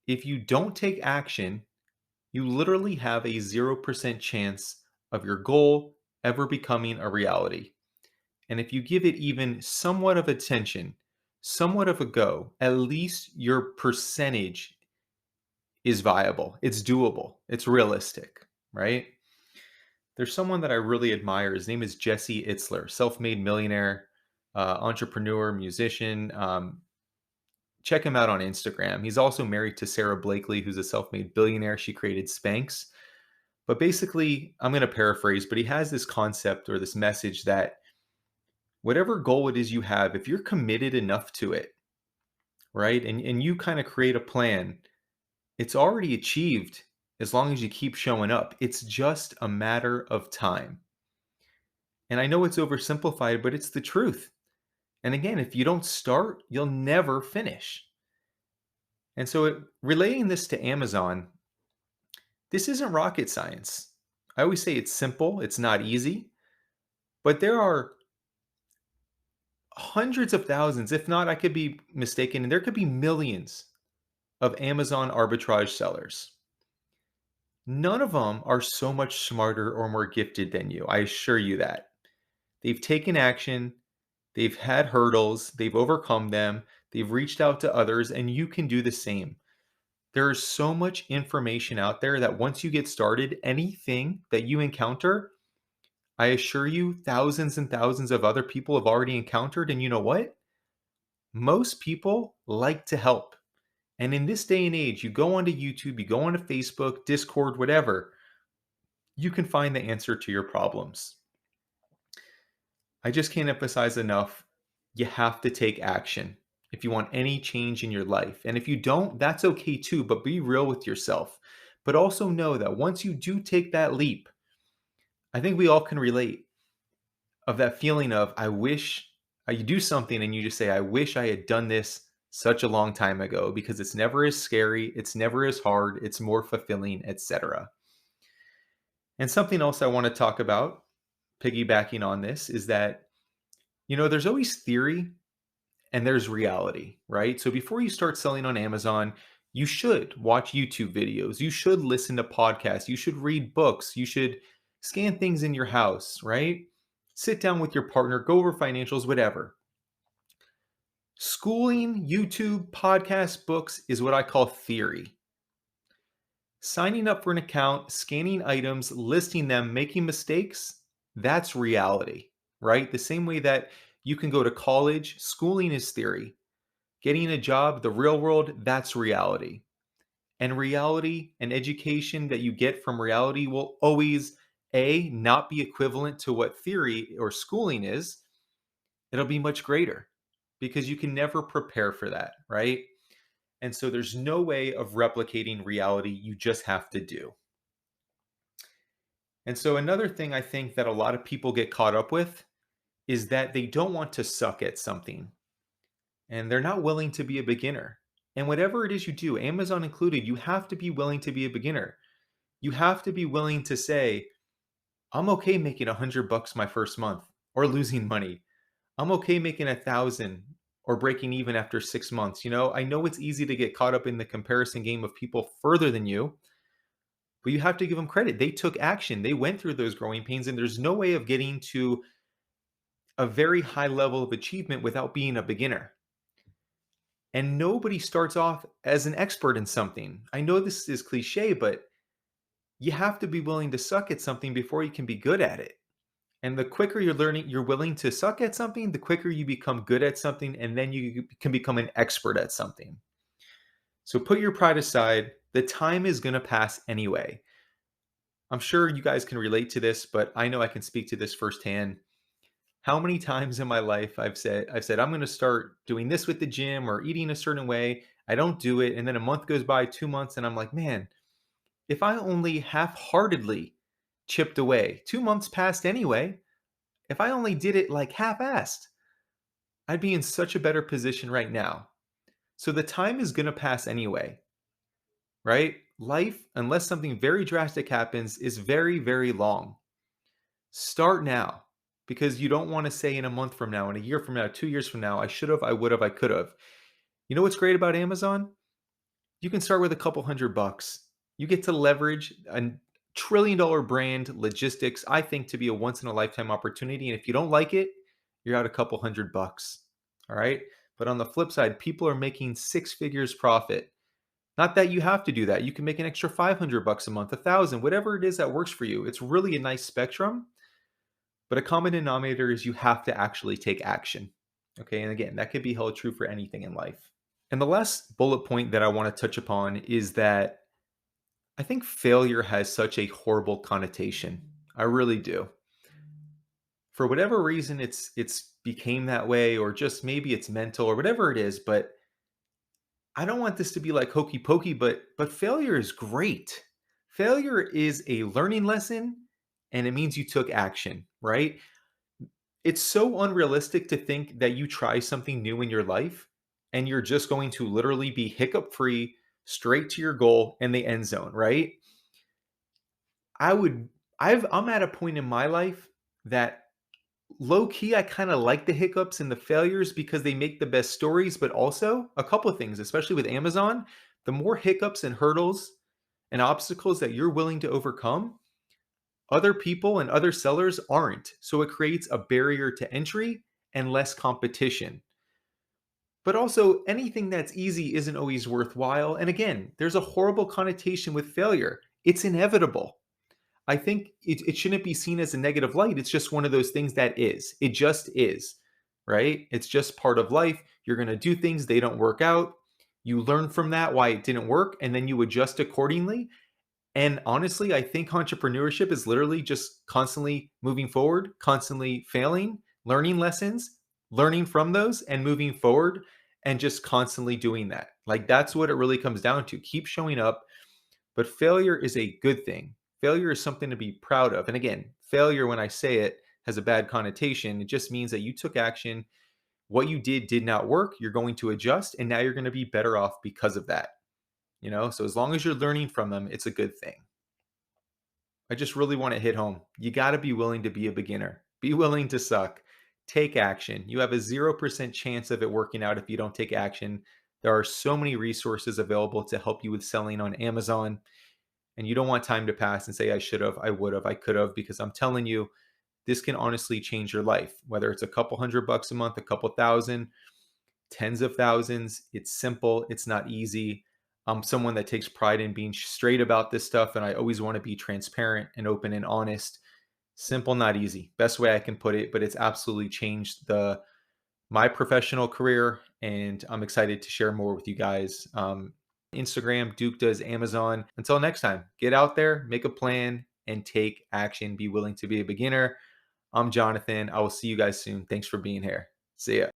if you don't take action, you literally have a 0% chance of your goal ever becoming a reality. And if you give it even somewhat of attention, somewhat of a go, at least your percentage is viable. It's doable. It's realistic, right? There's someone that I really admire. His name is Jesse Itzler, self-made millionaire, entrepreneur, musician. Check him out on Instagram. He's also married to Sarah Blakely, who's a self-made billionaire. She created Spanx. But basically, I'm going to paraphrase, but he has this concept or this message that whatever goal it is you have, if you're committed enough to it, right, and you kind of create a plan, it's already achieved as long as you keep showing up. It's just a matter of time. And I know it's oversimplified, but it's the truth. And again, if you don't start, you'll never finish. And so, relating this to Amazon, this isn't rocket science. I always say it's simple, it's not easy, but there are hundreds of thousands, if not, I could be mistaken, and there could be millions of Amazon arbitrage sellers. None of them are so much smarter or more gifted than you. I assure you that. They've taken action, they've had hurdles, they've overcome them, they've reached out to others, and you can do the same. There is so much information out there that once you get started, anything that you encounter, I assure you, thousands and thousands of other people have already encountered. And you know what? Most people like to help. And in this day and age, you go onto YouTube, you go onto Facebook, Discord, whatever, you can find the answer to your problems. I just can't emphasize enough. You have to take action if you want any change in your life. And if you don't, that's okay too, but be real with yourself. But also know that once you do take that leap, I think we all can relate of that feeling of, I wish you do something and you just say, I wish I had done this such a long time ago because it's never as scary, it's never as hard, it's more fulfilling, etc. And something else I want to talk about, piggybacking on this, is that, there's always theory and there's reality, right? So before you start selling on Amazon, you should watch YouTube videos, you should listen to podcasts, you should read books, you should scan things in your house, right? Sit down with your partner, go over financials, whatever. Schooling, YouTube, podcasts, books is what I call theory. Signing up for an account, scanning items, listing them, making mistakes, that's reality, right? The same way that you can go to college, schooling is theory. Getting a job, the real world, that's reality. And reality and education that you get from reality will always, A, not be equivalent to what theory or schooling is. It'll be much greater because you can never prepare for that, right? And so there's no way of replicating reality. You just have to do. And so another thing I think that a lot of people get caught up with is that they don't want to suck at something and they're not willing to be a beginner. And whatever it is you do, Amazon included, you have to be willing to be a beginner. You have to be willing to say, I'm okay making $100 my first month or losing money. I'm okay making 1,000 or breaking even after 6 months. I know it's easy to get caught up in the comparison game of people further than you, but you have to give them credit. They took action. They went through those growing pains, and there's no way of getting to a very high level of achievement without being a beginner. And nobody starts off as an expert in something. I know this is cliche, but you have to be willing to suck at something before you can be good at it. And the quicker you're willing to suck at something, the quicker you become good at something, and then you can become an expert at something. So put your pride aside. The time is going to pass anyway. I'm sure you guys can relate to this, but I know I can speak to this firsthand. How many times in my life I've said I'm going to start doing this with the gym or eating a certain way. I don't do it, and then a month goes by, 2 months, and I'm like, man, if I only half-heartedly chipped away, 2 months passed anyway. If I only did it like half-assed, I'd be in such a better position right now. So the time is going to pass anyway, right? Life, unless something very drastic happens, is very, very long. Start now because you don't want to say in a month from now, in a year from now, 2 years from now, I should have, I would have, I could have. You know what's great about Amazon? You can start with a couple $100. You get to leverage a $1 trillion brand logistics, I think, to be a once in a lifetime opportunity. And if you don't like it, you're out a couple $100. All right. But on the flip side, people are making six figures profit. Not that you have to do that. You can make an extra $500 a month, 1,000, whatever it is that works for you. It's really a nice spectrum. But a common denominator is you have to actually take action. Okay. And again, that could be held true for anything in life. And the last bullet point that I want to touch upon is that I think failure has such a horrible connotation. I really do. For whatever reason it's became that way, or just maybe it's mental or whatever it is, but I don't want this to be like hokey pokey, but failure is great. Failure is a learning lesson and it means you took action, right? It's so unrealistic to think that you try something new in your life and you're just going to literally be hiccup free, straight to your goal in the end zone, right? I would I'm at a point in my life that low key I kind of like the hiccups and the failures because they make the best stories, but also a couple of things, especially with Amazon, the more hiccups and hurdles and obstacles that you're willing to overcome, other people and other sellers aren't. So it creates a barrier to entry and less competition. But also, anything that's easy isn't always worthwhile. And again, there's a horrible connotation with failure. It's inevitable. I think it shouldn't be seen as a negative light. It's just one of those things that is. It just is, right? It's just part of life. You're going to do things, they don't work out. You learn from that why it didn't work, and then you adjust accordingly. And honestly, I think entrepreneurship is literally just constantly moving forward, constantly failing, learning lessons, learning from those, and moving forward, and just constantly doing that. Like that's what it really comes down to. Keep showing up, but failure is a good thing. Failure is something to be proud of. And again, failure, when I say it, has a bad connotation. It just means that you took action. What you did not work. You're going to adjust, and now you're going to be better off because of that. So as long as you're learning from them, it's a good thing. I just really want to hit home. You got to be willing to be a beginner. Be willing to suck. Take action. You have a 0% chance of it working out if you don't take action. There are so many resources available to help you with selling on Amazon. And you don't want time to pass and say, I should have, I would have, I could have, because I'm telling you, this can honestly change your life. Whether it's a couple $100 a month, a couple thousand, tens of thousands. It's simple. It's not easy. I'm someone that takes pride in being straight about this stuff, and I always want to be transparent and open and honest. Simple, not easy. Best way I can put it, but it's absolutely changed the my professional career, and I'm excited to share more with you guys. Instagram, Duke does Amazon. Until next time, get out there, make a plan, and take action. Be willing to be a beginner. I'm Jonathan. I will see you guys soon. Thanks for being here. See ya.